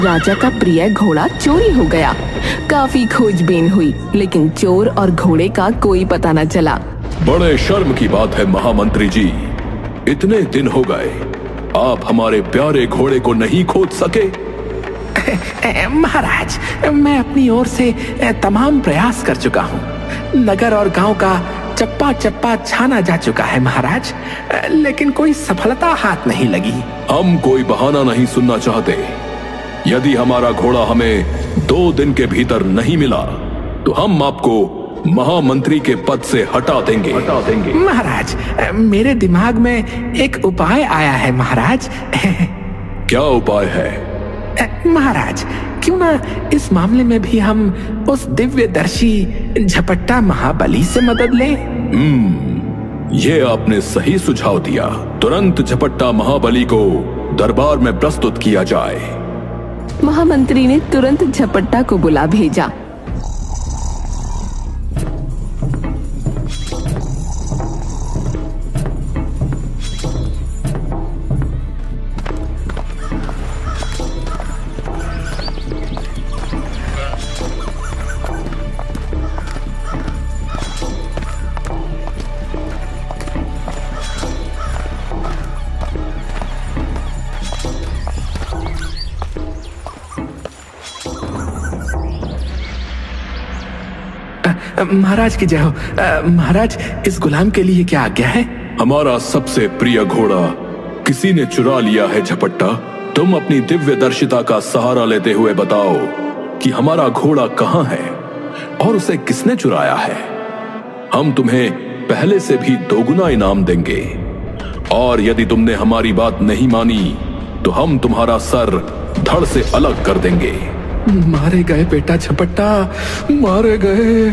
राजा का प्रिय घोड़ा चोरी हो गया। काफी खोजबीन हुई, लेकिन चोर और घोड़े का कोई पता न चला। बड़े शर्म की बात है महामंत्री जी, इतने दिन हो गए, आप हमारे प्यारे घोड़े को नहीं खोज सके। महाराज, मैं अपनी ओर से तमाम प्रयास कर चुका हूँ। नगर और गांव का चप्पा चप्पा छाना जा चुका है महाराज, लेकिन कोई सफलता हाथ नहीं लगी। हम कोई बहाना नहीं सुनना चाहते। यदि हमारा घोड़ा हमें 2 दिन के भीतर नहीं मिला तो हम आपको महामंत्री के पद से हटा देंगे। महाराज, मेरे दिमाग में एक उपाय आया है महाराज। क्या उपाय है? महाराज, क्यों ना इस मामले में भी हम उस दिव्यदर्शी झपट्टा महाबली से मदद लें? ये आपने सही सुझाव दिया। तुरंत झपट्टा महाबली को दरबार में प्रस्तुत किया जाए। महामंत्री ने तुरंत झपट्टा को बुला भेजा। महाराज की जय हो। महाराज, इस गुलाम के लिए क्या आज्ञा है? हमारा सबसे प्रिय घोड़ा किसी ने चुरा लिया है झपट्टा। तुम अपनी दिव्यदर्शिता का सहारा लेते हुए बताओ कि हमारा घोड़ा कहाँ है और उसे किसने चुराया है। हम तुम्हें पहले से भी 2 गुना इनाम देंगे, और यदि तुमने हमारी बात नहीं मानी तो हम तुम्हारा सर धड़ से अलग कर देंगे। मारे गए बेटा झपट्टा, मारे गए।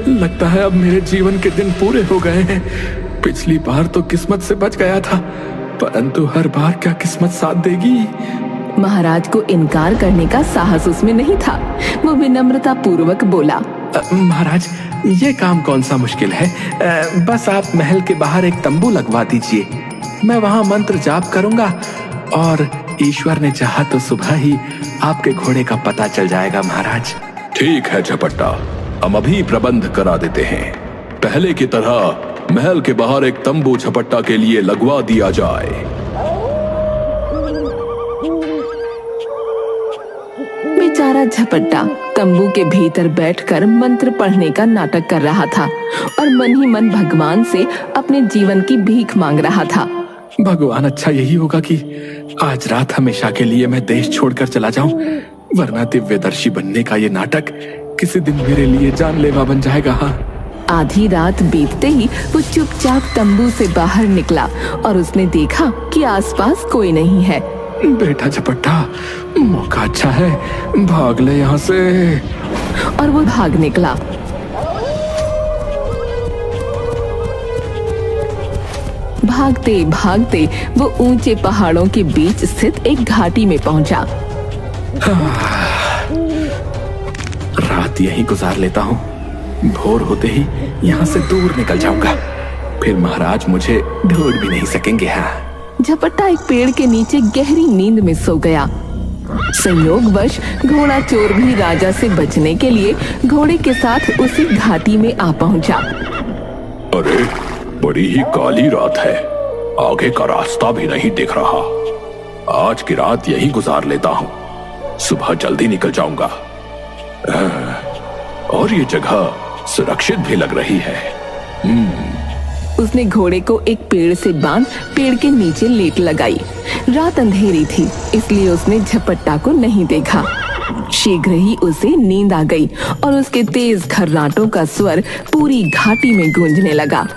लगता है अब मेरे जीवन के दिन पूरे हो गए हैं। पिछली बार तो किस्मत से बच गया था, परंतु हर बार क्या किस्मत साथ देगी? महाराज को इनकार करने का साहस उसमें नहीं था। वो विनम्रता पूर्वक बोला, महाराज, ये काम कौन सा मुश्किल है। बस आप महल के बाहर एक तंबू लगवा दीजिए। मैं वहां मंत्र जाप करूंगा और ईश्वर ने चाहा तो सुबह ही आपके घोड़े का पता चल जाएगा महाराज। ठीक है झपट्टा, हम अभी प्रबंध करा देते हैं। पहले की तरह महल के बाहर एक तंबू झपट्टा के लिए लगवा दिया जाए। बेचारा झपट्टा तंबू के भीतर बैठकर मंत्र पढ़ने का नाटक कर रहा था और मन ही मन भगवान से अपने जीवन की भीख मांग रहा था। भगवान, अच्छा यही होगा कि आज रात हमेशा के लिए मैं देश छोड़कर चला जाऊं, वरना दिव्यदर्शी बनने का ये नाटक किसी दिन मेरे लिए जानलेवा बन जाएगा। आधी रात बीतते ही वो चुपचाप तंबू से बाहर निकला और उसने देखा कि आसपास कोई नहीं है। बेटा झपट्टा, मौका अच्छा है, भाग ले यहाँ से। और वो भाग निकला। भागते भागते वो ऊंचे पहाड़ों के बीच स्थित एक घाटी में पहुंचा। रात यहीं गुजार लेता हूँ, भोर होते ही यहाँ से दूर निकल जाऊंगा, फिर महाराज मुझे ढूंढ भी नहीं सकेंगे। झपट्टा एक पेड़ के नीचे गहरी नींद में सो गया। संयोगवश घोड़ा चोर भी राजा से बचने के लिए घोड़े के साथ उसी घाटी में आ पहुंचा। अरे, बड़ी ही काली रात है, आगे का रास्ता भी नहीं दिख रहा। आज की रात यहीं गुजार लेता हूँ, सुबह जल्दी निकल जाऊंगा। और ये जगह सुरक्षित भी लग रही है। उसने घोड़े को एक पेड़ से बांध पेड़ के नीचे लेट लगाई। रात अंधेरी थी, इसलिए उसने झपट्टा को नहीं देखा। शीघ्र ही उसे नींद आ गई और उसके तेज खर्राटों का स्वर पूरी घाटी में गूंजने लगा।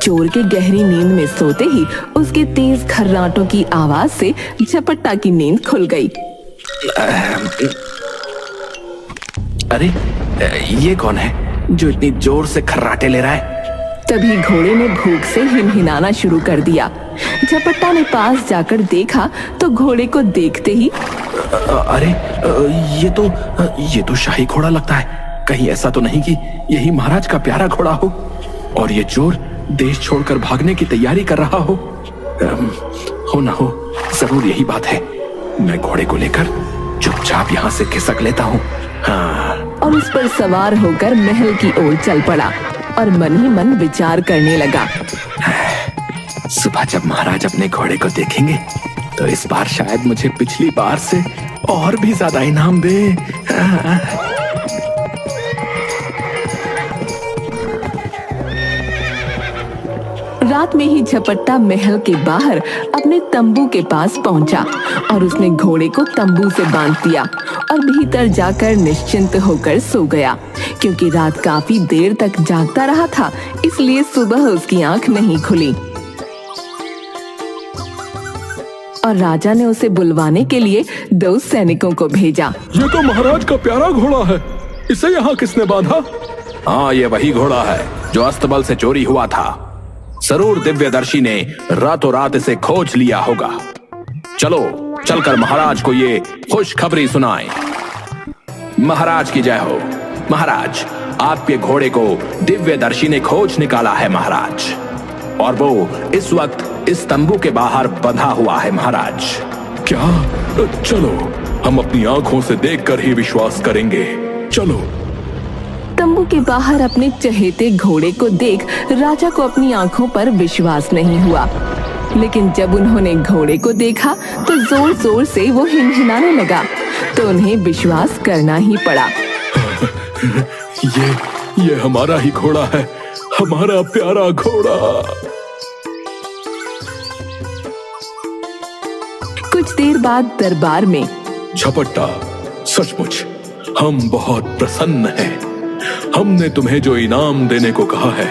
चोर के गहरी नींद में सोते ही उसके तेज खर्राटों की आवाज से झपट्टा की नींद खुल गई। अरे, ये कौन है? जो इतनी जोर से खर्राटे ले रहा है? तभी घोड़े ने भूख से हिनहिनाना शुरू कर दिया। झपट्टा ने पास जाकर देखा तो घोड़े को देखते ही अरे ये तो शाही घोड़ा लगता है। कहीं ऐसा तो नहीं कि यही महाराज का प्यारा घोड़ा हो और ये चोर देश छोड़कर भागने की तैयारी कर रहा हो? हो ना हो, जरूर यही बात है। मैं घोड़े को लेकर चुपचाप यहाँ से खिसक लेता हूँ। हाँ। और उस पर सवार होकर महल की ओर चल पड़ा और मन ही मन विचार करने लगा। सुबह जब महाराज अपने घोड़े को देखेंगे तो इस बार शायद मुझे पिछली बार से और भी ज्यादा इनाम दे। रात में ही झपट्टा महल के बाहर अपने तंबू के पास पहुंचा और उसने घोड़े को तंबू से बांध दिया और भीतर जाकर निश्चिंत होकर सो गया। क्योंकि रात काफी देर तक जागता रहा था, इसलिए सुबह उसकी आंख नहीं खुली और राजा ने उसे बुलवाने के लिए 2 सैनिकों को भेजा। ये तो महाराज का प्यारा घोड़ा है, इसे यहाँ किसने बांधा? हाँ, ये वही घोड़ा है जो अस्तबल से चोरी हुआ था। जरूर दिव्यदर्शी ने रातों रात इसे खोज लिया होगा। चलो चलकर महाराज को ये खुशखबरी सुनाएं। महाराज की जय हो। महाराज, आपके घोड़े को दिव्यदर्शी ने खोज निकाला है महाराज, और वो इस वक्त इस तंबू के बाहर बंधा हुआ है महाराज। क्या? चलो हम अपनी आंखों से देखकर ही विश्वास करेंगे। चलो। तंबू के बाहर अपने चहेते घोड़े को देख राजा को अपनी आंखों पर विश्वास नहीं हुआ, लेकिन जब उन्होंने घोड़े को देखा तो जोर जोर से वो हिनहिनाने लगा, तो उन्हें विश्वास करना ही पड़ा। ये हमारा ही घोड़ा है, हमारा प्यारा घोड़ा। कुछ देर बाद दरबार में झपट्टा, सचमुच हम बहुत प्रसन्न हैं। हमने तुम्हें जो इनाम देने को कहा है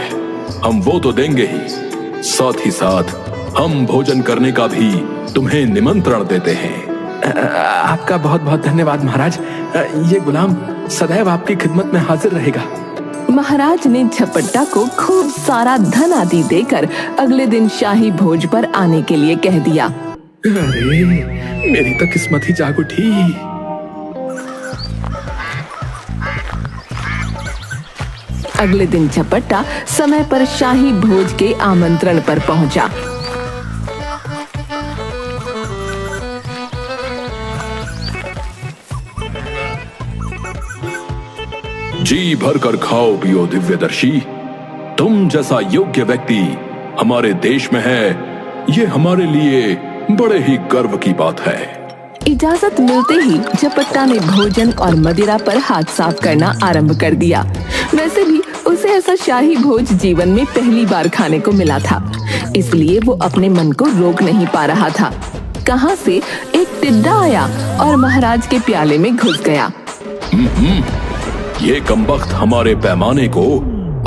हम वो तो देंगे ही, साथ ही साथ हम भोजन करने का भी तुम्हें निमंत्रण देते हैं। आपका बहुत बहुत धन्यवाद महाराज। ये गुलाम सदैव आपकी खिदमत में हाजिर रहेगा। महाराज ने झपट्टा को खूब सारा धन आदि देकर अगले दिन शाही भोज पर आने के लिए कह दिया। अरे मेरी तो किस्मत ही जाग उठी। अगले दिन झपट्टा समय पर शाही भोज के आमंत्रण पर पहुंचा। जी भर कर खाओ पियो दिव्यदर्शी, तुम जैसा योग्य व्यक्ति हमारे देश में है, ये हमारे लिए बड़े ही गर्व की बात है। इजाजत मिलते ही झपट्टा ने भोजन और मदिरा पर हाथ साफ करना आरंभ कर दिया। वैसे भी उसे ऐसा शाही भोज जीवन में पहली बार खाने को मिला था, इसलिए वो अपने मन को रोक नहीं पा रहा था। कहां से एक टिड्डा आया और महाराज के प्याले में घुस गया। ये कमबख्त हमारे पैमाने को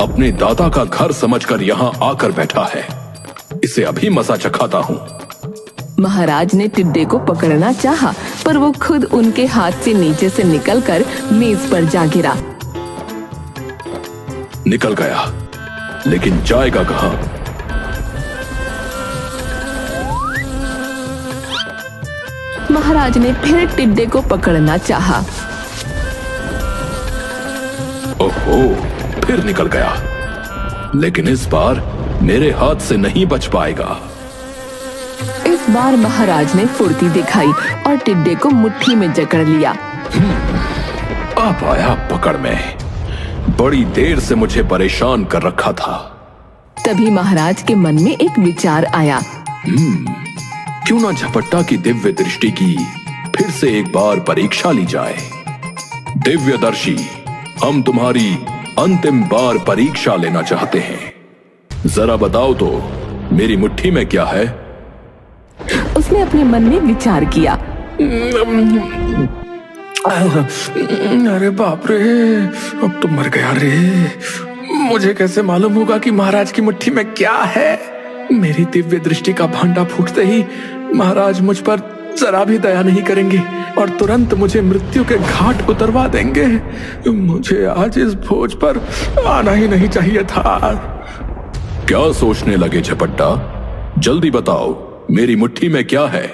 अपने दादा का घर समझकर यहाँ आकर बैठा है, इसे अभी मजा चखाता हूँ। महाराज ने टिड्डे को पकड़ना चाहा, पर वो खुद उनके हाथ से नीचे से निकलकर मेज पर जा गिरा। निकल गया, लेकिन जाएगा कहाँ? महाराज ने फिर टिड्डे को पकड़ना चाहा। ओहो, फिर निकल गया, लेकिन इस बार मेरे हाथ से नहीं बच पाएगा। इस बार महाराज ने फुर्ती दिखाई और टिड्डे को मुट्ठी में जकड़ लिया। अब आया पकड़ में, बड़ी देर से मुझे परेशान कर रखा था। तभी महाराज के मन में एक विचार आया। क्यों ना झपट्टा की दिव्य दृष्टि की फिर से एक बार परीक्षा ली जाए। दिव्यदर्शी, हम तुम्हारी अंतिम बार परीक्षा लेना चाहते हैं। जरा बताओ तो मेरी मुट्ठी में क्या है? उसने अपने मन में विचार किया। अरे बाप रे, अब तो मर गया रे। मुझे कैसे मालूम होगा कि महाराज की मुट्ठी में क्या है? मेरी दिव्य दृष्टि का भांडा फूटते ही महाराज मुझ पर जरा भी दया नहीं करेंगे और तुरंत मुझे मृत्यु के घाट उतरवा देंगे। मुझे आज इस भोज पर आना ही नहीं चाहिए था। क्या सोचने लगे झपट्टा? जल्दी बताओ, मेरी मुट्ठी में क्या है?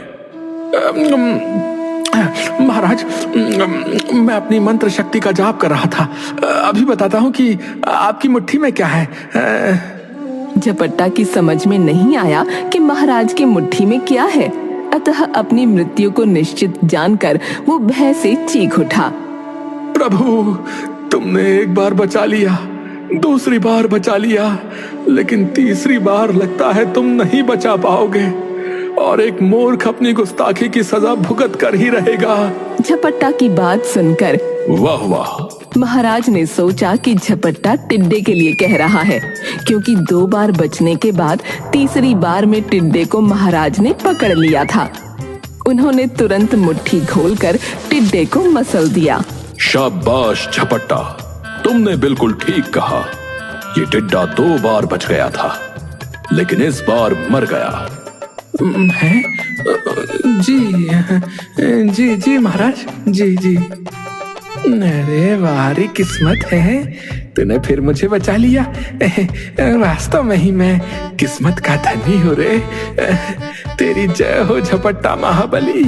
महाराज, मैं अपनी मंत्र शक्ति का जाप कर रहा था। अभी बताता हूँ कि आपकी मुट्ठी में क्या है। झपट्टा की समझ में नहीं आया कि महाराज की मुट्ठी में क्या है, अतः अपनी मृत्यु को निश्चित जानकर वो भय से चीख उठा। प्रभु, तुमने एक बार बचा लिया, दूसरी बार बचा लिया, लेकिन तीसरी बार लगता है तुम नहीं बचा पाओगे और एक मूर्ख अपनी गुस्ताखी की सजा भुगत कर ही रहेगा। झपट्टा की बात सुनकर वाह वाह, महाराज ने सोचा कि झपट्टा टिड्डे के लिए कह रहा है, क्योंकि 2 बार बचने के बाद तीसरी बार में टिड्डे को महाराज ने पकड़ लिया था। उन्होंने तुरंत मुट्ठी खोलकर टिड्डे को मसल दिया। शाबाश झपट्टा, तुमने बिल्कुल ठीक कहा। ये टिड्डा 2 बार बच गया था, लेकिन इस बार मर गया है? जी जी महाराज, जी। अरे वारी किस्मत है, तूने फिर मुझे बचा लिया। वास्तव में ही मैं किस्मत का धनी हूँ रे। तेरी जय हो झपट्टा महाबली।